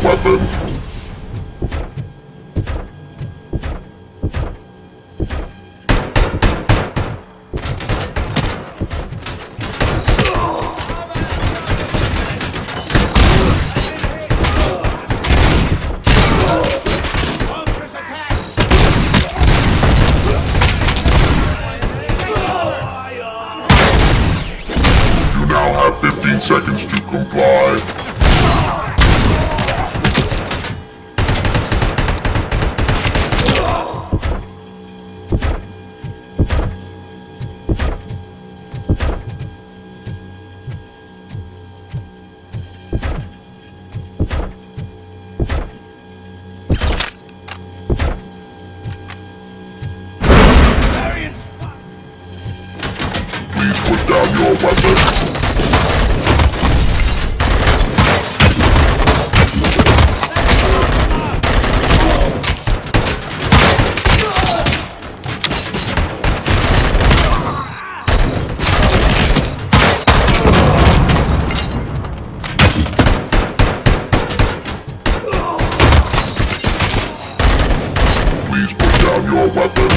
weapon. You now have 15 seconds to comply. Please put down your weapon. Please put down your weapon.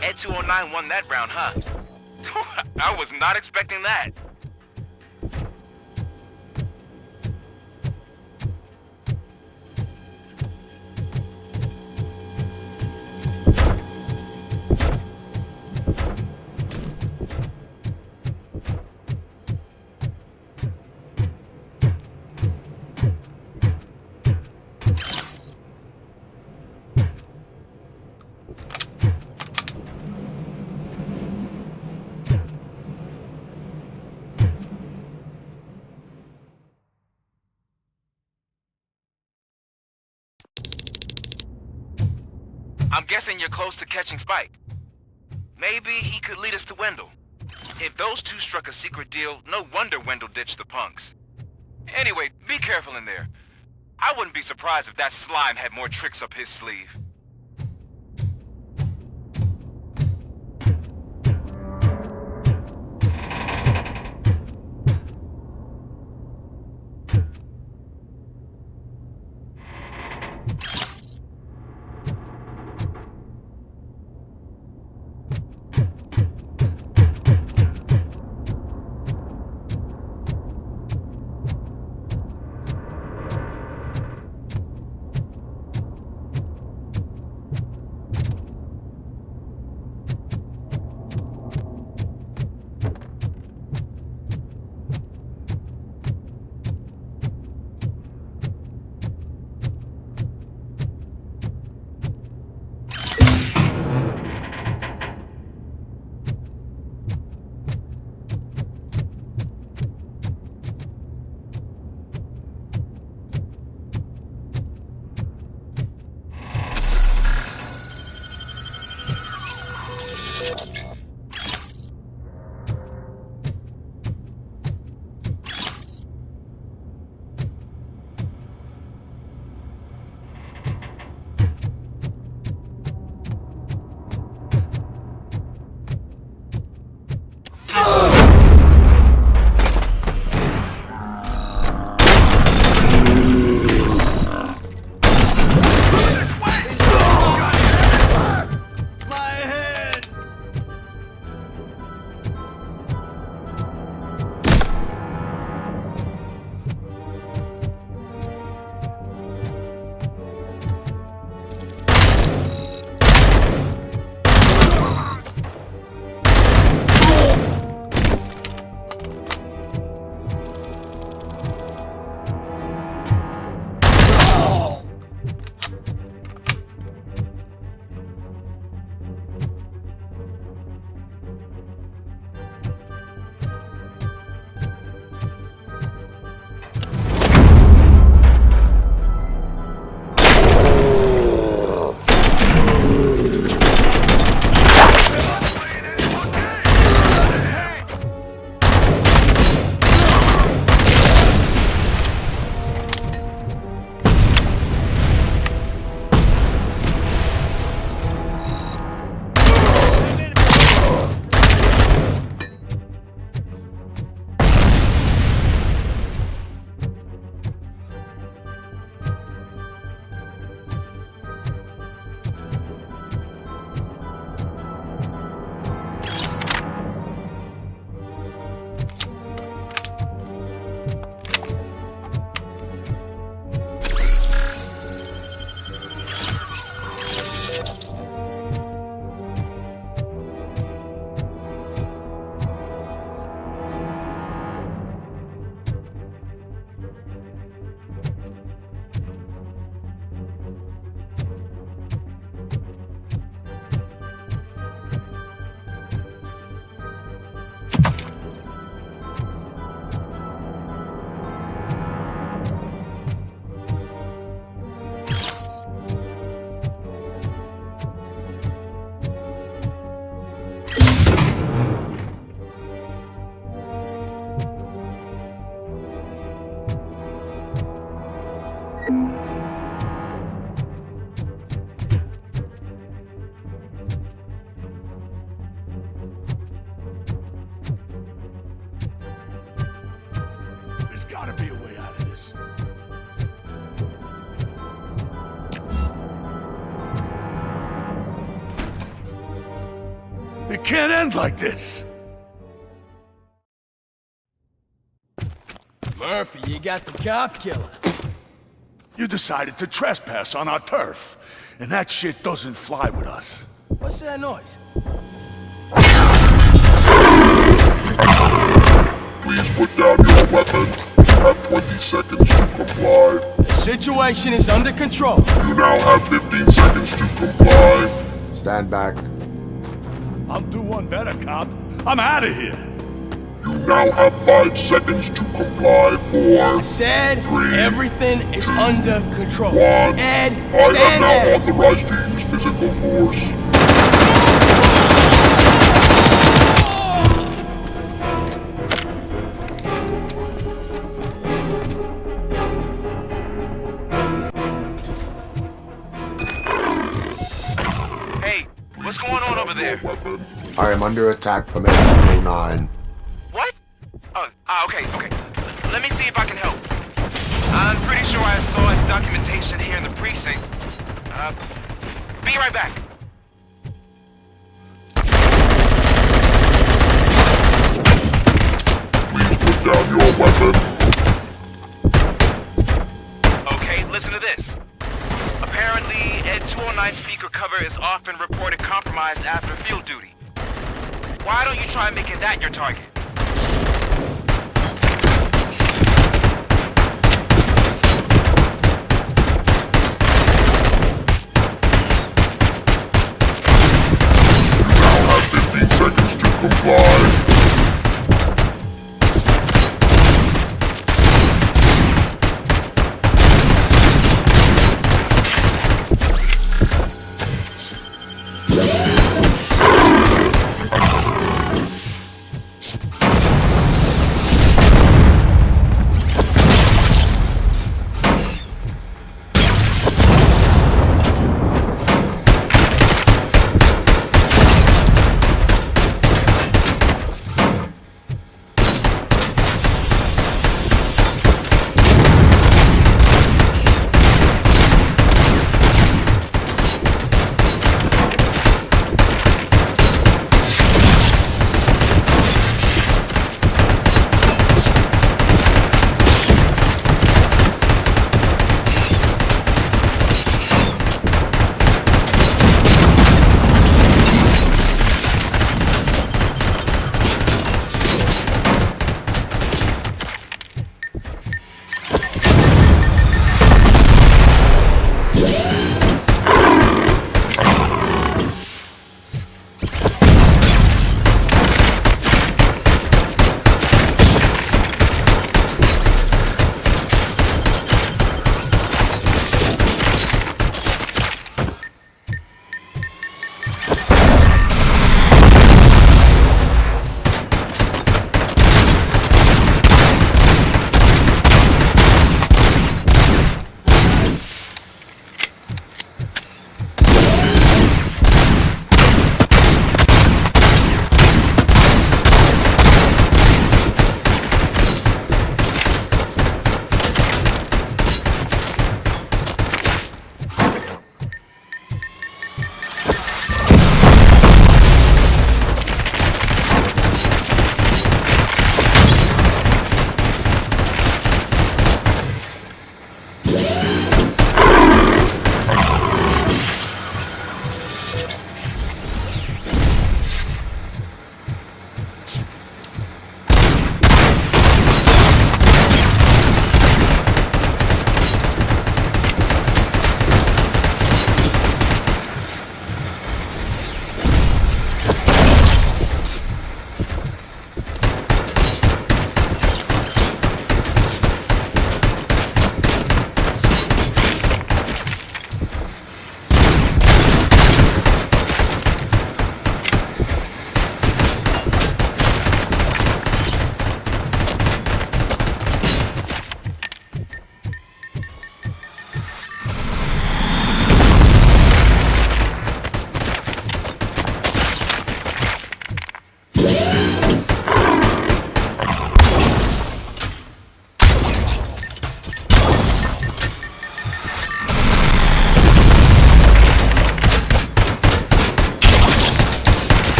Ed 209 won that round, huh? I was not expecting that. I'm guessing you're close to catching Spike. Maybe he could lead us to Wendell. If those two struck a secret deal, no wonder Wendell ditched the punks. Anyway, be careful in there. I wouldn't be surprised if that slime had more tricks up his sleeve. It can't end like this. Murphy, you got the cop killer. You decided to trespass on our turf, and that shit doesn't fly with us. What's that noise? Please put down your weapon. You have 20 seconds to comply. The situation is under control. You now have 15 seconds to comply. Stand back. I'll do one better, cop. I'm out of here. You now have 5 seconds to comply. 4, I said 3, everything is 2, under control. 1. Ed, I am stand now there. authorized to use physical force. Hey, what's going on over there? Weapon. I am under attack from Engine 09. What? Okay. Let me see if I can help. I'm pretty sure I saw documentation here in the precinct. Be right back. Please put down your weapon. Okay, listen to this. Apparently, Ed 209 speaker cover is often reported compromised after field duty. Why don't you try making that your target? You now have 15 seconds to comply.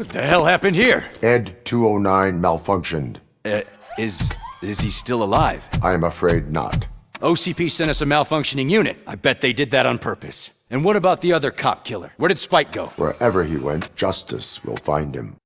What the hell happened here? Ed 209 malfunctioned. Is he still alive? I am afraid not. OCP sent us a malfunctioning unit. I bet they did that on purpose. And what about the other cop killer? Where did Spike go? Wherever he went, justice will find him.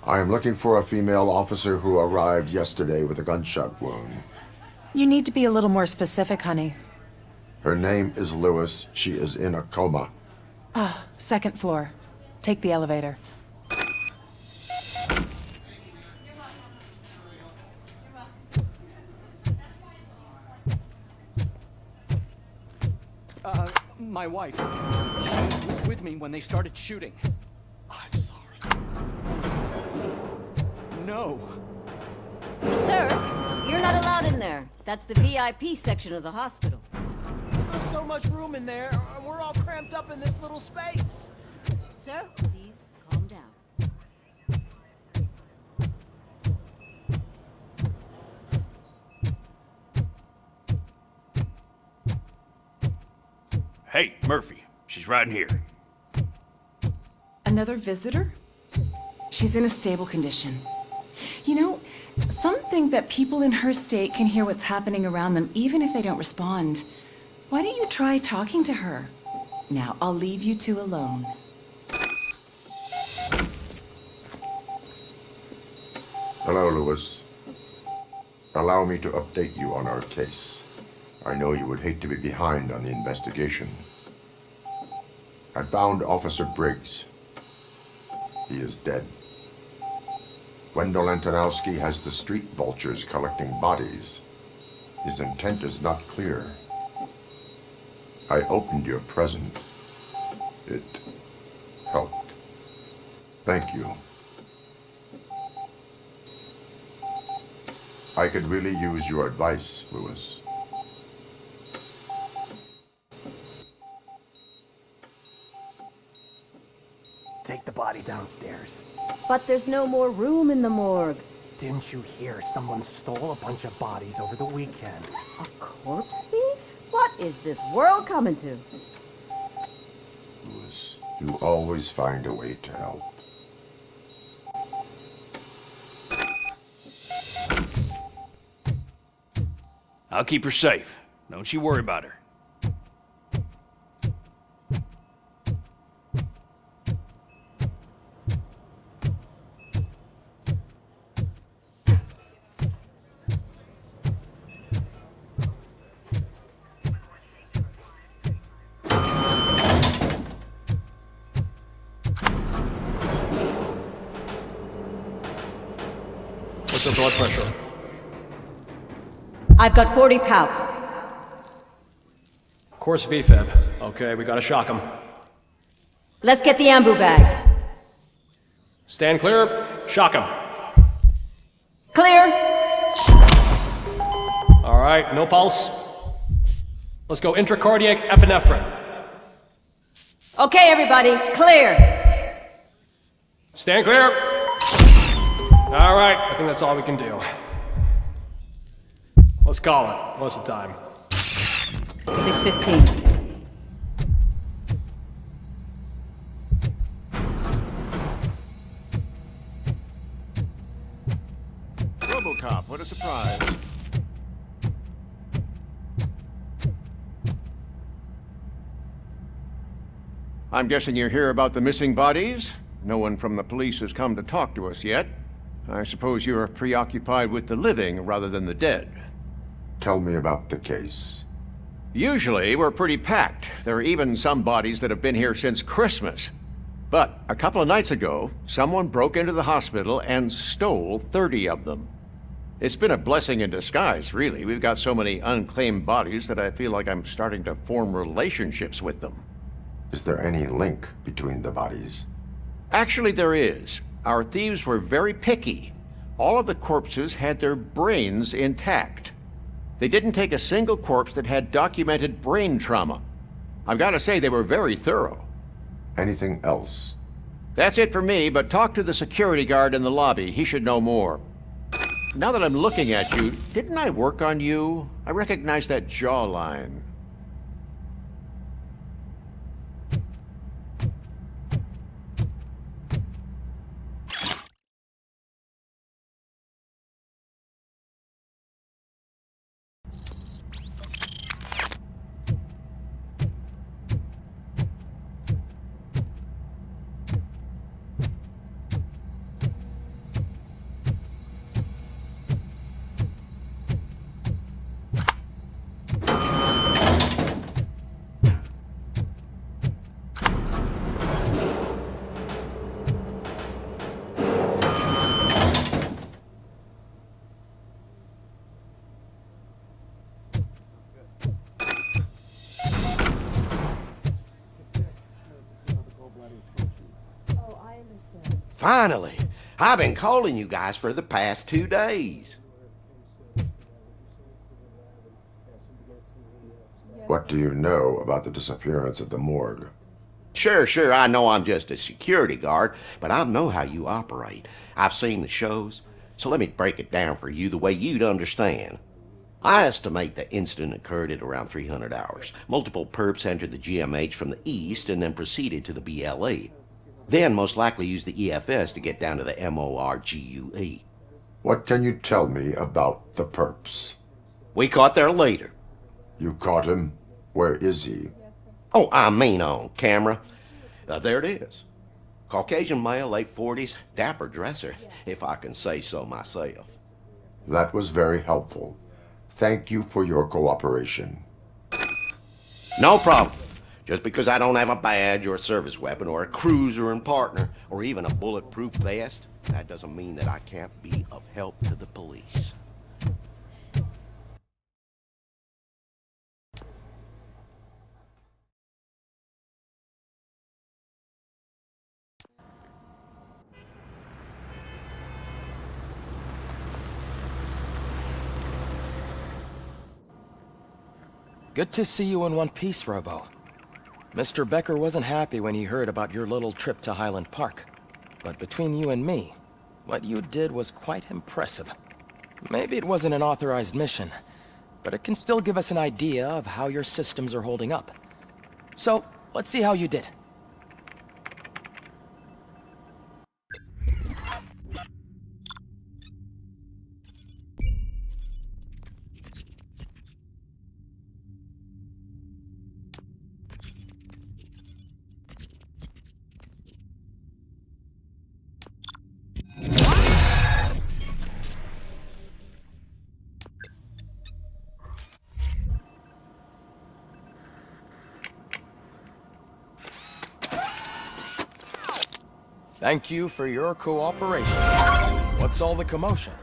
I am looking for a female officer who arrived yesterday with a gunshot wound. You need to be a little more specific, honey. Her name is Lewis. She is in a coma. Second floor. Take the elevator. My wife. She was with me when they started shooting. I'm sorry. No. Sir, you're not allowed in there. That's the VIP section of the hospital. There's so much room in there, and we're all cramped up in this little space. Sir, please calm down. Hey, Murphy. She's right in here. Another visitor? She's in a stable condition. You know, some think that people in her state can hear what's happening around them even if they don't respond. Why don't you try talking to her? Now, I'll leave you two alone. Hello, Lewis. Allow me to update you on our case. I know you would hate to be behind on the investigation. I found Officer Briggs. He is dead. Wendell Antonowski has the street vultures collecting bodies. His intent is not clear. I opened your present. It helped. Thank you. I could really use your advice, Lewis. Take the body downstairs. But there's no more room in the morgue. Didn't you hear someone stole a bunch of bodies over the weekend? A corpse thief? What is this world coming to? Lewis, you always find a way to help. I'll keep her safe. Don't you worry about her. What's the blood pressure? I've got 40 pow. Course VFib. Okay, we gotta shock him. Let's get the ambu bag. Stand clear. Shock him. Clear. All right, no pulse. Let's go intracardiac epinephrine. Okay, everybody, clear. Stand clear. All right, I think that's all we can do. Let's call it. What's the time? 6:15. RoboCop, what a surprise. I'm guessing you're here about the missing bodies? No one from the police has come to talk to us yet. I suppose you're preoccupied with the living rather than the dead. Tell me about the case. Usually, we're pretty packed. There are even some bodies that have been here since Christmas. But a couple of nights ago, someone broke into the hospital and stole 30 of them. It's been a blessing in disguise, really. We've got so many unclaimed bodies that I feel like I'm starting to form relationships with them. Is there any link between the bodies? Actually, there is. Our thieves were very picky. All of the corpses had their brains intact. They didn't take a single corpse that had documented brain trauma. I've got to say, they were very thorough. Anything else? That's it for me, but talk to the security guard in the lobby. He should know more. Now that I'm looking at you, didn't I work on you? I recognize that jawline. Finally! I've been calling you guys for the past 2 days. What do you know about the disappearance at the morgue? Sure, I know I'm just a security guard, but I know how you operate. I've seen the shows, so let me break it down for you the way you'd understand. I estimate the incident occurred at around 300 hours. Multiple perps entered the GMH from the east and then proceeded to the BLE. Then most likely used the EFS to get down to the MORGUE. What can you tell me about the perps? We caught their leader. You caught him? Where is he? Oh, I mean on camera. There it is. Caucasian male, late 40s, dapper dresser, if I can say so myself. That was very helpful. Thank you for your cooperation. No problem. Just because I don't have a badge or a service weapon or a cruiser and partner or even a bulletproof vest, that doesn't mean that I can't be of help to the police. Good to see you in one piece, Robo. Mr. Becker wasn't happy when he heard about your little trip to Highland Park. But between you and me, what you did was quite impressive. Maybe it wasn't an authorized mission, but it can still give us an idea of how your systems are holding up. So, let's see how you did. Thank you for your cooperation. What's all the commotion?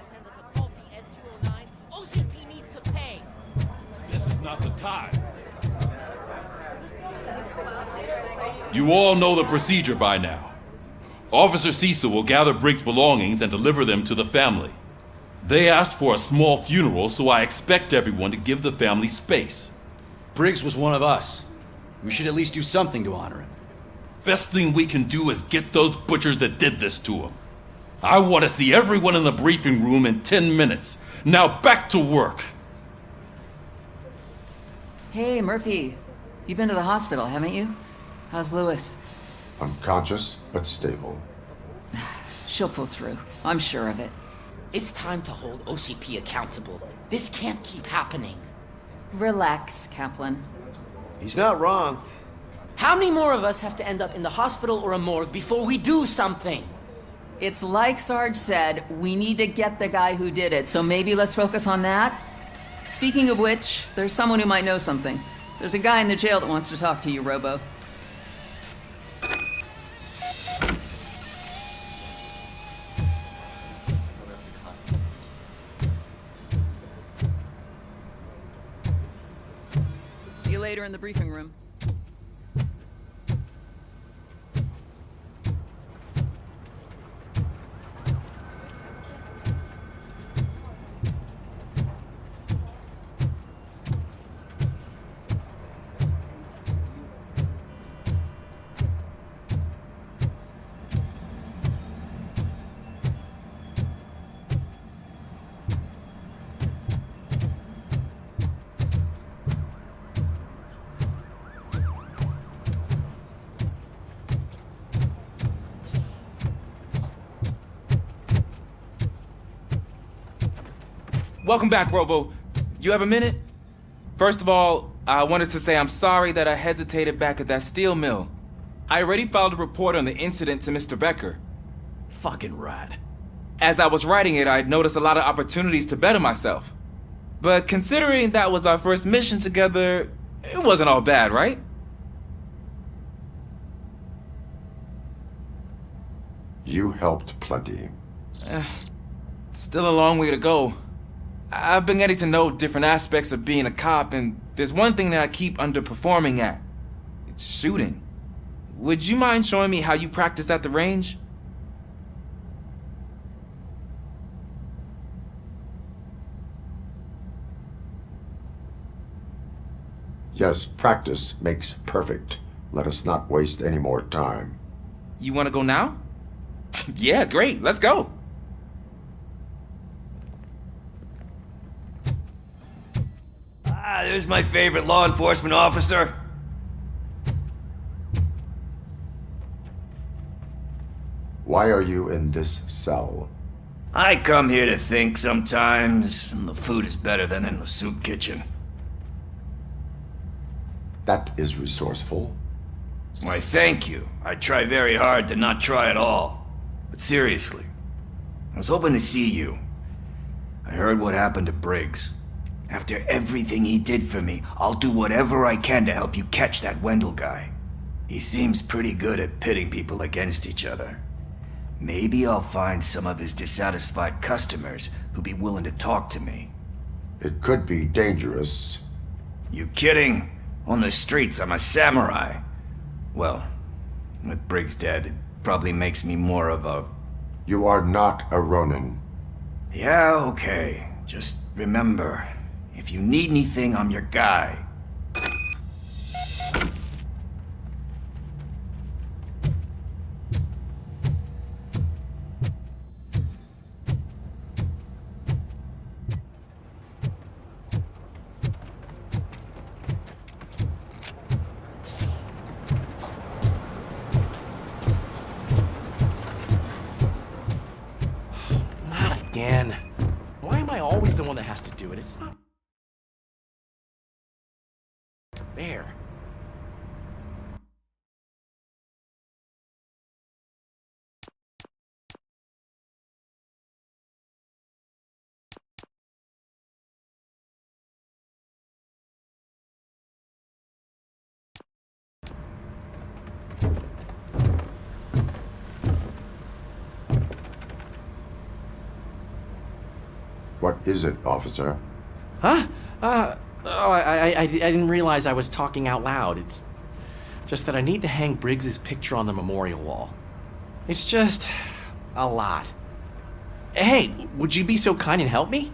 Sends us a faulty N209. OCP needs to pay. This is not the time. You all know the procedure by now. Officer Cecil will gather Briggs' belongings and deliver them to the family. They asked for a small funeral, so I expect everyone to give the family space. Briggs was one of us. We should at least do something to honor him. Best thing we can do is get those butchers that did this to him. I want to see everyone in the briefing room in 10 minutes. Now back to work. Hey, Murphy. You've been to the hospital, haven't you? How's Lewis? Unconscious, but stable. She'll pull through. I'm sure of it. It's time to hold OCP accountable. This can't keep happening. Relax, Kaplan. He's not wrong. How many more of us have to end up in the hospital or a morgue before we do something? It's like Sarge said, we need to get the guy who did it, so maybe let's focus on that? Speaking of which, there's someone who might know something. There's a guy in the jail that wants to talk to you, Robo. See you later in the briefing room. Welcome back, Robo. You have a minute? First of all, I wanted to say I'm sorry that I hesitated back at that steel mill. I already filed a report on the incident to Mr. Becker. Fucking rat. As I was writing it, I'd noticed a lot of opportunities to better myself. But considering that was our first mission together, it wasn't all bad, right? You helped plenty. Still a long way to go. I've been getting to know different aspects of being a cop, and there's one thing that I keep underperforming at. It's shooting. Would you mind showing me how you practice at the range? Yes, practice makes perfect. Let us not waste any more time. You want to go now? Yeah, great. Let's go. There's my favorite law enforcement officer. Why are you in this cell? I come here to think sometimes, and the food is better than in the soup kitchen. That is resourceful. Why, thank you. I try very hard to not try at all. But seriously, I was hoping to see you. I heard what happened to Briggs. After everything he did for me, I'll do whatever I can to help you catch that Wendell guy. He seems pretty good at pitting people against each other. Maybe I'll find some of his dissatisfied customers who'd be willing to talk to me. It could be dangerous. You kidding? On the streets, I'm a samurai. Well, with Briggs dead, it probably makes me more of a... You are not a Ronin. Yeah, okay. Just remember, if you need anything, I'm your guy. Again. Why am I always the one that has to do it? It's not fair. What is it, officer? Huh? I didn't realize I was talking out loud. It's Just that I need to hang Briggs's picture on the memorial wall. It's just a lot. Hey, would you be so kind and help me?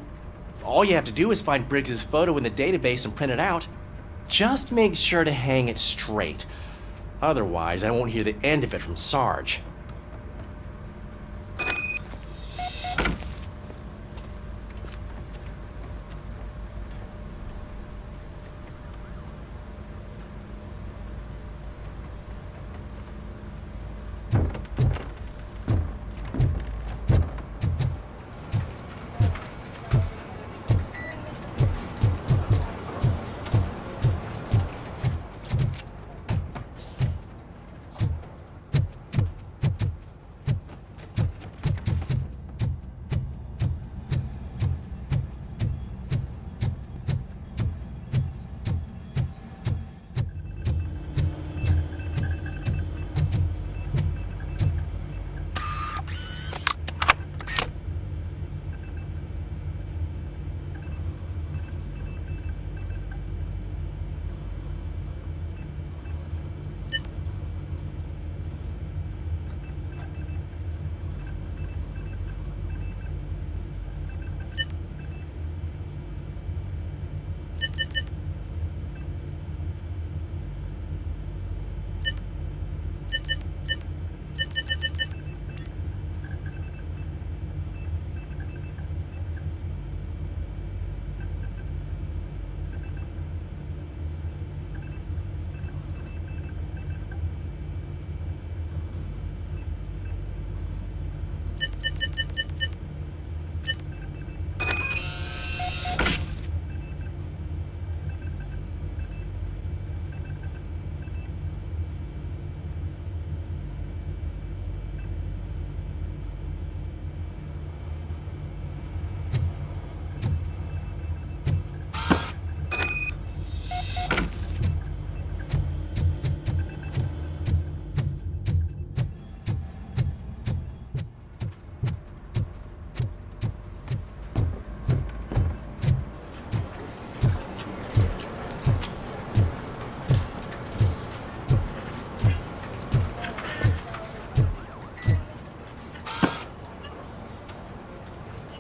All you have to do is find Briggs's photo in the database and print it out. Just make sure to hang it straight. Otherwise, I won't hear the end of it from Sarge.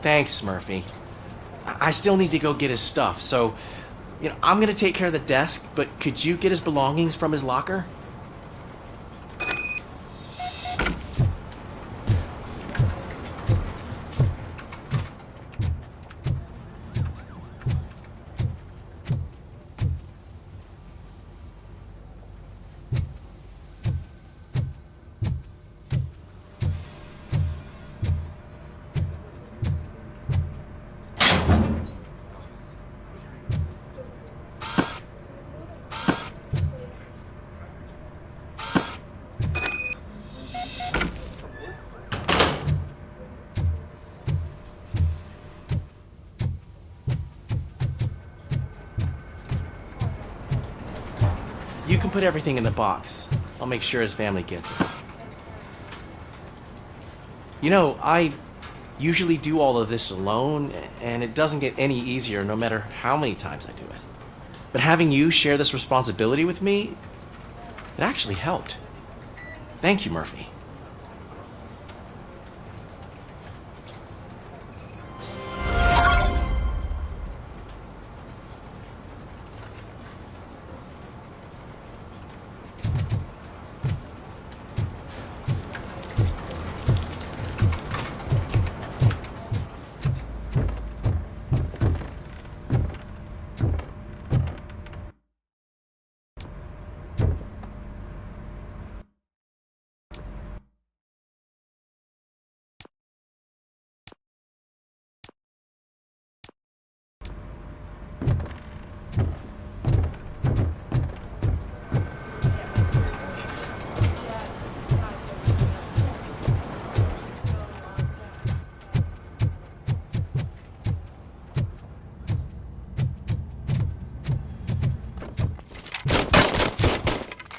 Thanks, Murphy. I still need to go get his stuff, so, I'm gonna take care of the desk, but could you get his belongings from his locker? You can put everything in the box. I'll make sure his family gets it. I usually do all of this alone, and it doesn't get any easier no matter how many times I do it. But having you share this responsibility with me, it actually helped. Thank you, Murphy.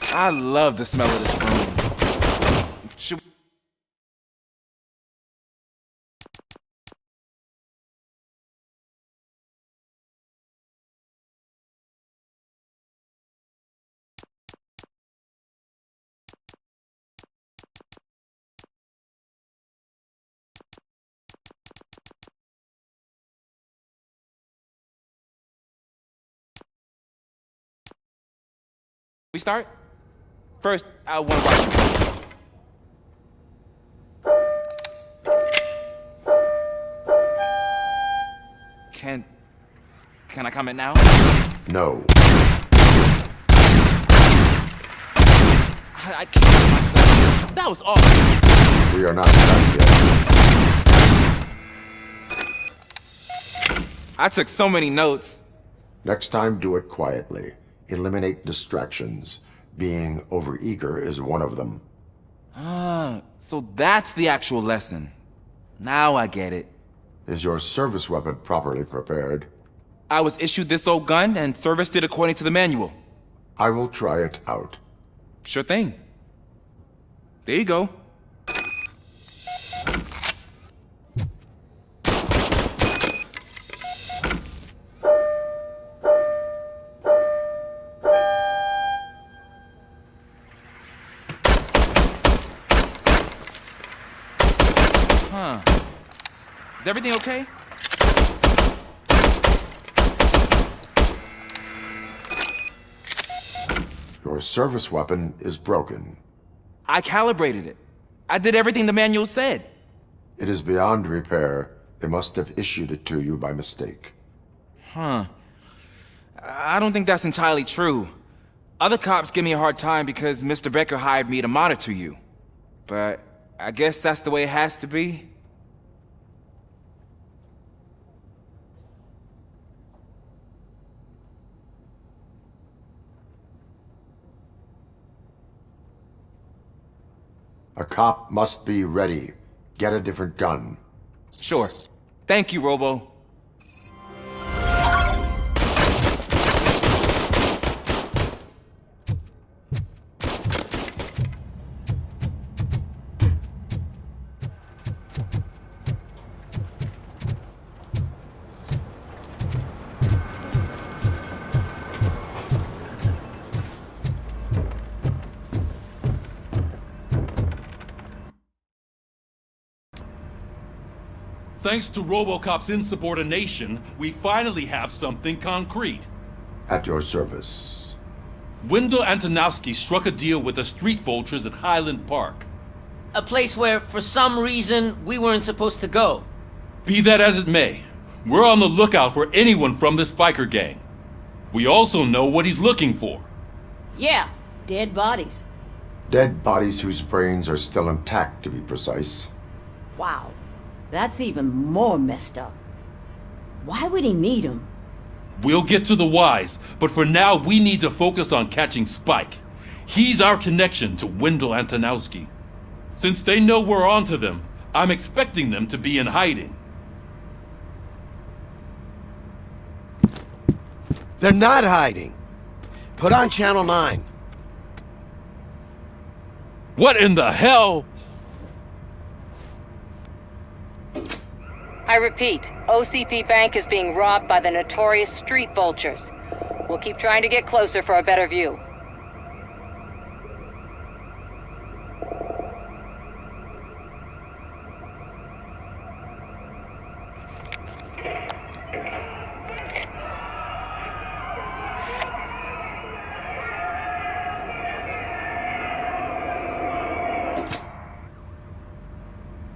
I love the smell of this room. We start? First, I want to watch. Can I comment now? No. I can't help myself. That was awesome. We are not done yet. I took so many notes. Next time, do it quietly. Eliminate distractions. Being overeager is one of them. Ah, so that's the actual lesson. Now I get it. Is your service weapon properly prepared? I was issued this old gun and serviced it according to the manual. I will try it out. Sure thing. There you go. Huh. Is everything okay? Your service weapon is broken. I calibrated it. I did everything the manual said. It is beyond repair. They must have issued it to you by mistake. Huh. I don't think that's entirely true. Other cops give me a hard time because Mr. Becker hired me to monitor you. But I guess that's the way it has to be. A cop must be ready. Get a different gun. Sure. Thank you, Robo. Thanks to RoboCop's insubordination, we finally have something concrete. At your service. Wendell Antonowski struck a deal with the street vultures at Highland Park. A place where, for some reason, we weren't supposed to go. Be that as it may, we're on the lookout for anyone from this biker gang. We also know what he's looking for. Yeah, dead bodies. Dead bodies whose brains are still intact, to be precise. Wow, that's even more messed up. Why would he need them? We'll get to the whys, but for now we need to focus on catching Spike. He's our connection to Wendell Antonowski. Since they know we're onto them, I'm expecting them to be in hiding. They're not hiding. Put on Channel 9. What in the hell? I repeat, OCP Bank is being robbed by the notorious street vultures. We'll keep trying to get closer for a better view.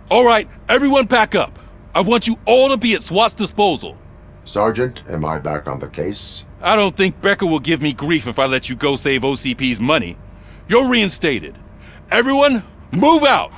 All right, everyone pack up. I want you all to be at SWAT's disposal. Sergeant, am I back on the case? I don't think Becker will give me grief if I let you go save OCP's money. You're reinstated. Everyone, move out!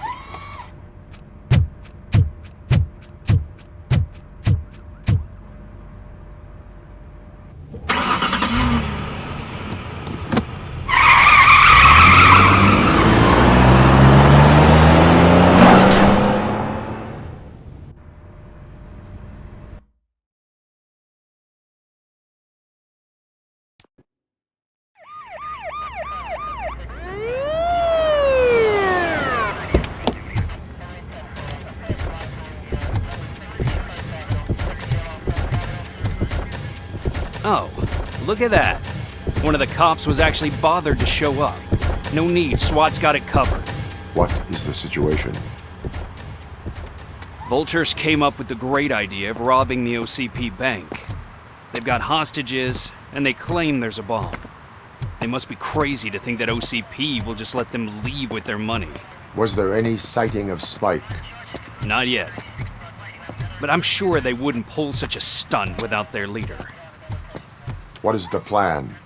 Oh, look at that. One of the cops was actually bothered to show up. No need, SWAT's got it covered. What is the situation? Vultures came up with the great idea of robbing the OCP bank. They've got hostages, and they claim there's a bomb. They must be crazy to think that OCP will just let them leave with their money. Was there any sighting of Spike? Not yet. But I'm sure they wouldn't pull such a stunt without their leader. What is the plan?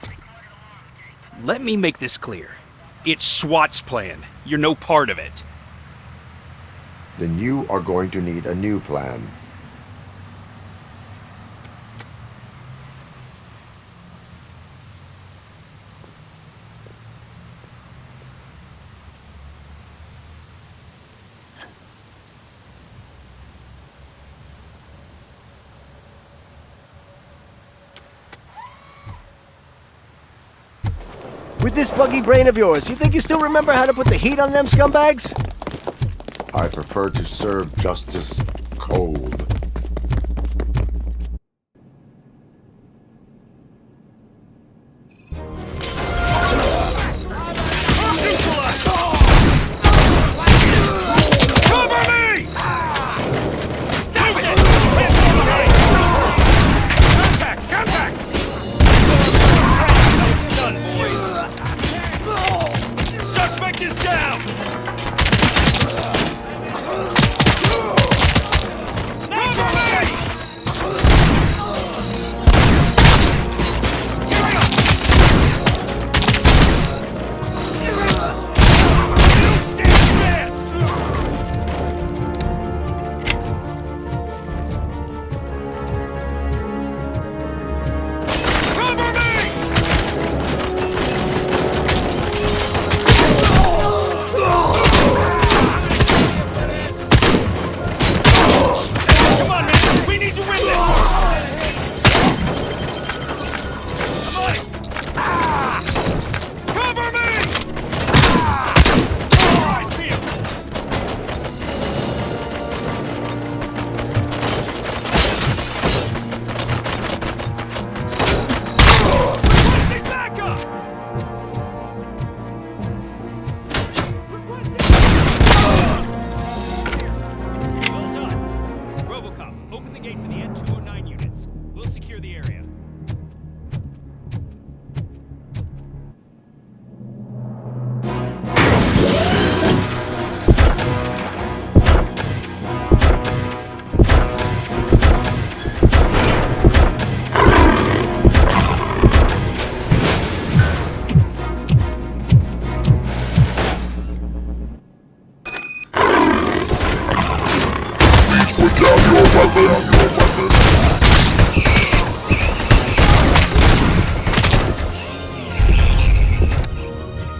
Let me make this clear. It's SWAT's plan. You're no part of it. Then you are going to need a new plan. With this buggy brain of yours, you think you still remember how to put the heat on them scumbags? I prefer to serve justice cold. RoboCop, open the gate for the N209 units. We'll secure the area.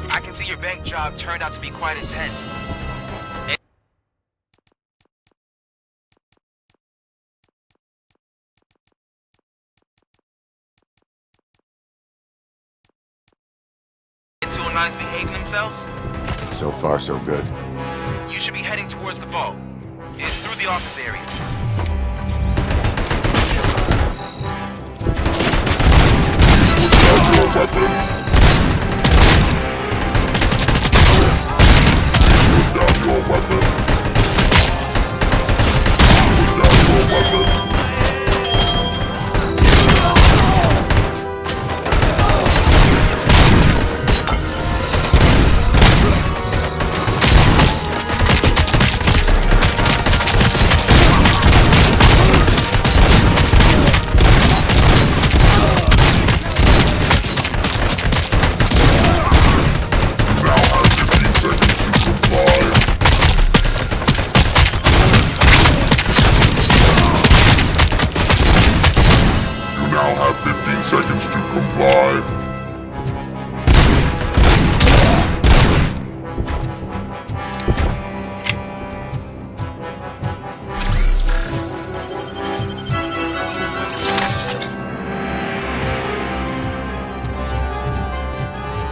I can see your bank job turned out to be quite intense. N209's behaving themselves? So far, so good. You should be heading towards the vault. It's through the office area. Seconds to comply.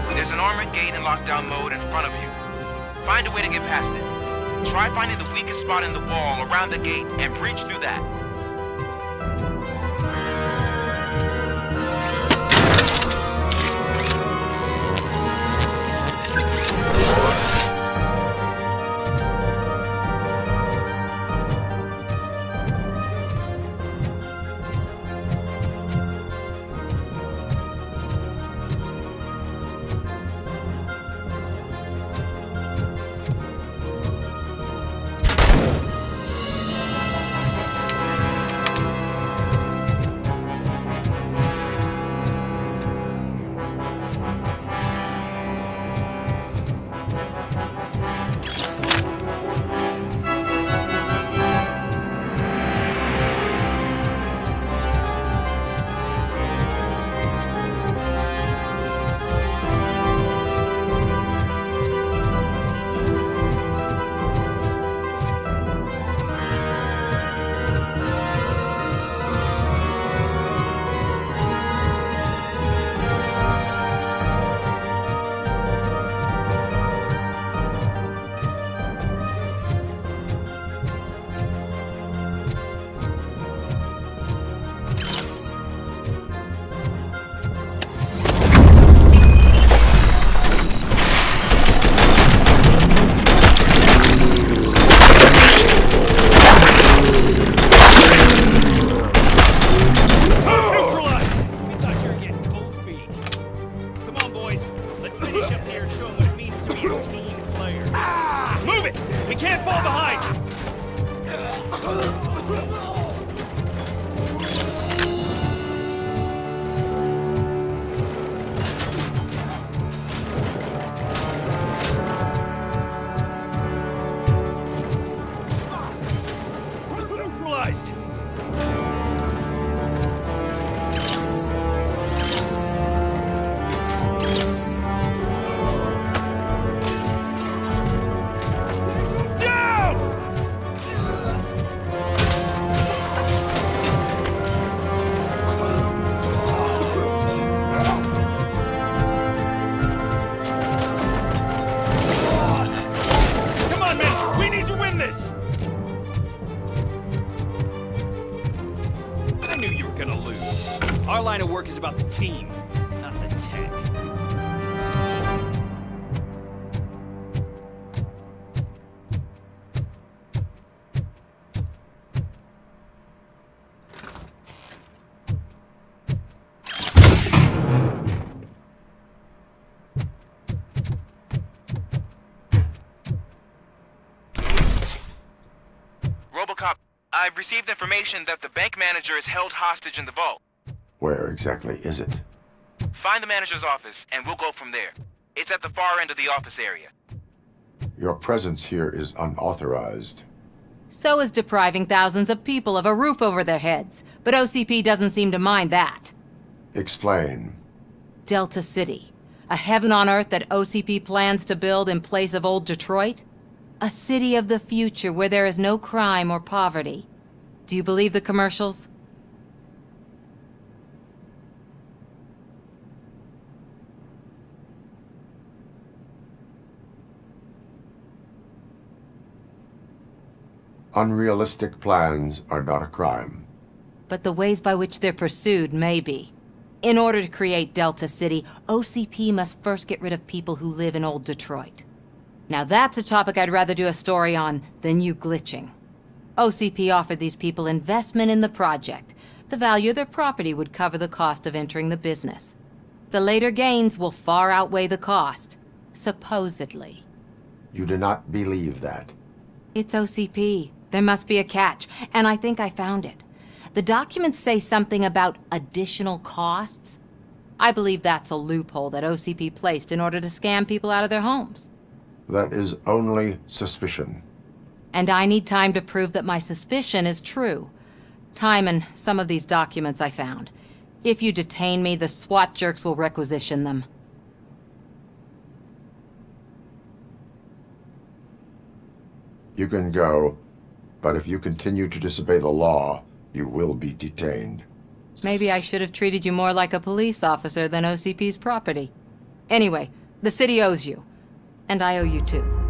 There's an armored gate in lockdown mode in front of you. Find a way to get past it. Try finding the weakest spot in the wall around the gate and breach through that. Come on, men! We need to win this! I knew you were gonna lose. Our line of work is about the team, not the tech. RoboCop, I've received information that the bank manager is held hostage in the vault. Where exactly is it? Find the manager's office, and we'll go from there. It's at the far end of the office area. Your presence here is unauthorized. So is depriving thousands of people of a roof over their heads. But OCP doesn't seem to mind that. Explain. Delta City. A heaven on earth that OCP plans to build in place of old Detroit? A city of the future where there is no crime or poverty. Do you believe the commercials? Unrealistic plans are not a crime. But the ways by which they're pursued may be. In order to create Delta City, OCP must first get rid of people who live in old Detroit. Now that's a topic I'd rather do a story on than you glitching. OCP offered these people investment in the project. The value of their property would cover the cost of entering the business. The later gains will far outweigh the cost, supposedly. You do not believe that. It's OCP. There must be a catch, and I think I found it. The documents say something about additional costs. I believe that's a loophole that OCP placed in order to scam people out of their homes. That is only suspicion. And I need time to prove that my suspicion is true. Time and some of these documents I found. If you detain me, the SWAT jerks will requisition them. You can go, but if you continue to disobey the law, you will be detained. Maybe I should have treated you more like a police officer than OCP's property. Anyway, the city owes you. And I owe you too.